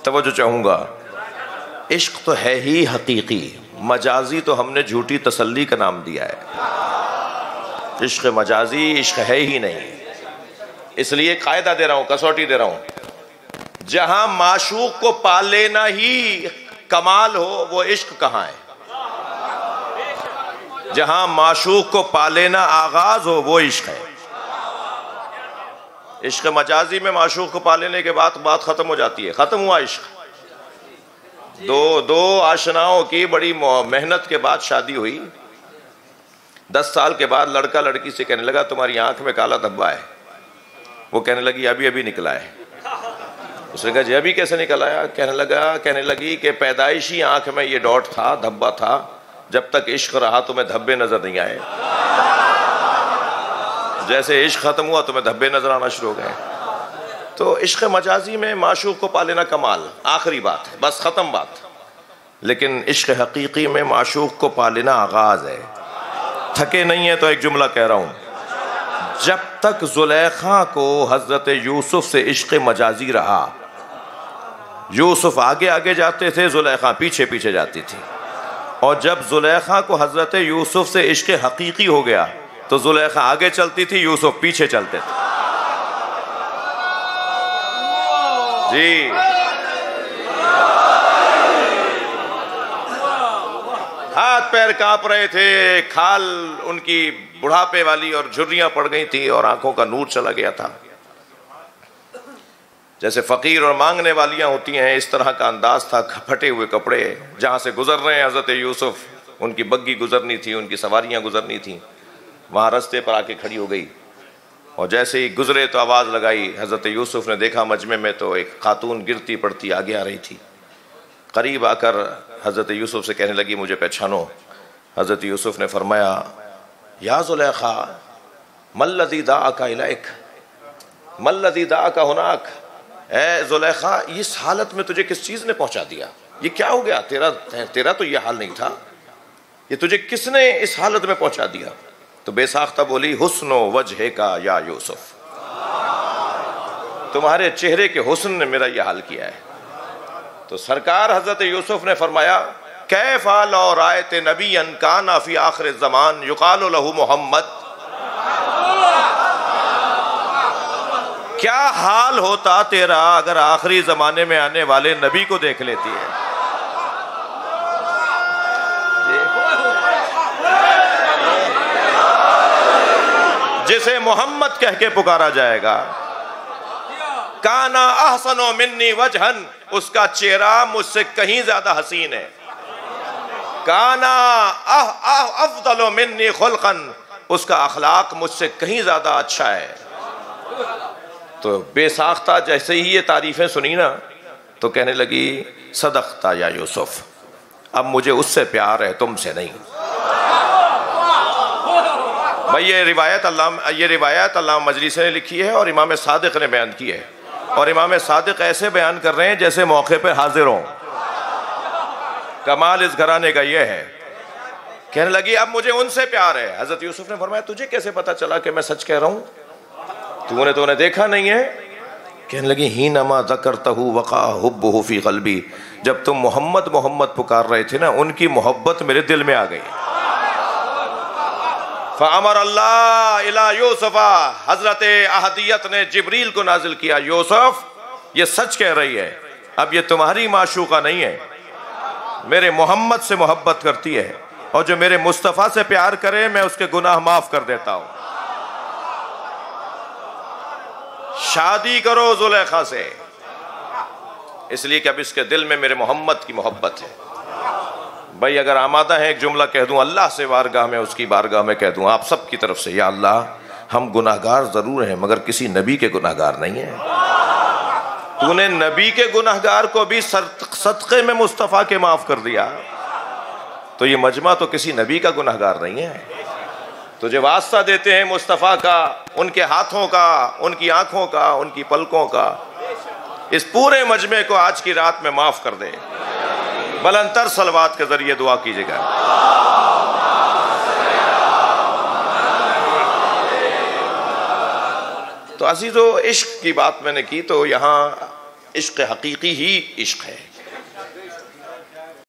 तवज्जो चाहूँगा, इश्क तो है ही हकीकी, मजाजी तो हमने झूठी तसल्ली का नाम दिया है। इश्क मजाजी इश्क है ही नहीं। इसलिए कायदा दे रहा हूँ, कसौटी दे रहा हूँ, जहां माशूक को पा लेना ही कमाल हो वो इश्क कहाँ है? जहां माशूक को पा लेना आगाज हो वो इश्क है। इश्क मजाजी में माशूक को पा लेने के बाद बात खत्म हो जाती है, खत्म हुआ इश्क। दो आशनाओं की बड़ी मेहनत के बाद शादी हुई। 10 साल के बाद लड़का लड़की से कहने लगा तुम्हारी आंख में काला धब्बा है। वो कहने लगी अभी अभी निकला है। उसने कहा जी अभी कैसे निकल आया? कहने लगी कि पैदाइशी आंख में ये डॉट था, धब्बा था, जब तक इश्क रहा तुम्हें धब्बे नजर नहीं आए, जैसे इश्क खत्म हुआ तुम्हें धब्बे नजर आना शुरू हो गए। तो इश्क मजाजी में माशूक को पा लेना कमाल, आखिरी बात है, बस खत्म बात। लेकिन इश्क हकीकी में माशूक को पा लेना आगाज है। थके नहीं है तो एक जुमला कह रहा हूं, जब तक जुलेखा को हजरत यूसुफ से इश्क मजाजी रहा, यूसुफ आगे आगे जाते थे, जुलेखा पीछे पीछे जाती थी। और जब जुलेखा को हजरत यूसुफ से इश्क हकीकी हो गया तो जुलेखा आगे चलती थी, यूसुफ पीछे चलते थे। जी हाथ पैर कांप रहे थे, खाल उनकी बुढ़ापे वाली और झुर्रियां पड़ गई थी और आंखों का नूर चला गया था। जैसे फकीर और मांगने वालियां होती हैं, इस तरह का अंदाज था। फटे हुए कपड़े, जहां से गुजर रहे हैं हजरत यूसुफ, उनकी बग्गी गुजरनी थी, उनकी सवारियां गुजरनी थी, वहां रास्ते पर आके खड़ी हो गई। और जैसे ही गुजरे तो आवाज़ लगाई। हज़रत यूसुफ ने देखा मजमे में तो एक खातून गिरती पड़ती आगे आ रही थी। करीब आकर हज़रत यूसुफ से कहने लगी मुझे पहचानो। हज़रत यूसुफ ने फरमाया या ज़ुलेखा मल्लज़ी दाअका इलैक मल्लज़ी दाअका हुनाक। ए ज़ुलेखा, इस हालत में तुझे किस चीज़ ने पहुंचा दिया? ये क्या हो गया? तेरा तो ये हाल नहीं था, ये तुझे किसने इस हालत में पहुंचा दिया? तो बेसाख्ता बोली हुस्नो वजह का या यूसुफ, तुम्हारे चेहरे के हुस्न ने मेरा यह हाल किया है। तो सरकार हजरत यूसुफ ने फरमाया कैफा लौ रायत नबियन काना फी आखिर ज़मान युकालु लहू मोहम्मद। क्या हाल होता तेरा अगर आखिरी जमाने में आने वाले नबी को देख लेती है। जिसे मोहम्मद कह के पुकारा जाएगा। काना अहसनो मिन्नी वजहन, उसका चेहरा मुझसे कहीं ज्यादा हसीन है। काना अफदलो मिन्नी खुल्कन, उसका अखलाक मुझसे कहीं ज्यादा अच्छा है। तो बेसाख्ता जैसे ही ये तारीफें सुनी ना तो कहने लगी सदख्ता या यूसुफ, अब मुझे उससे प्यार है तुमसे नहीं। भाई ये रिवायत अल्लामा मजलिस ने लिखी है और इमाम सादिक ने बयान की है। और इमाम सादिक ऐसे बयान कर रहे हैं जैसे मौके पर हाजिर हों। कमाल इस घराने का ये है। कहने लगी अब मुझे उनसे प्यार है। हजरत यूसुफ ने फरमाया तुझे कैसे पता चला कि मैं सच कह रहा हूं? तूने तो उन्हें देखा नहीं है। कहने लगी ही नमा ज़करतहु वक़ा हुब्बुहु फी क़ल्बी, जब तुम मोहम्मद मोहम्मद पुकार रहे थे ना, उनकी मोहब्बत मेरे दिल में आ गई। फ़अमर अल्लाह इला यूसुफ़ा, हजरत अहदियत ने जिब्रील को नाजिल किया, यूसुफ ये सच कह रही है, अब ये तुम्हारी माशूका नहीं है, मेरे मोहम्मद से मोहब्बत करती है, और जो मेरे मुस्तफ़ा से प्यार करे मैं उसके गुनाह माफ कर देता हूं। शादी करो जुलेखा से, इसलिए कि अब इसके दिल में मेरे मोहम्मद की मोहब्बत है। भाई अगर आमादा है एक जुमला कह दूं अल्लाह से बारगाह में, उसकी बारगाह में कह दूं आप सब की तरफ से, या अल्लाह हम गुनाहगार जरूर हैं मगर किसी नबी के गुनाहगार नहीं है। तूने नबी के गुनाहगार को भी सदक़े में मुस्तफ़ा के माफ कर दिया, तो ये मजमा तो किसी नबी का गुनाहगार नहीं है। तुझे वास्ता देते हैं मुस्तफ़ा का, उनके हाथों का, उनकी आंखों का, उनकी पलकों का, इस पूरे मजमे को आज की रात में माफ कर दे। बुलंदतर सलवात के जरिए दुआ कीजिएगा। तो अजीजो, इश्क की बात मैंने की तो यहाँ इश्क हकीकी ही इश्क है।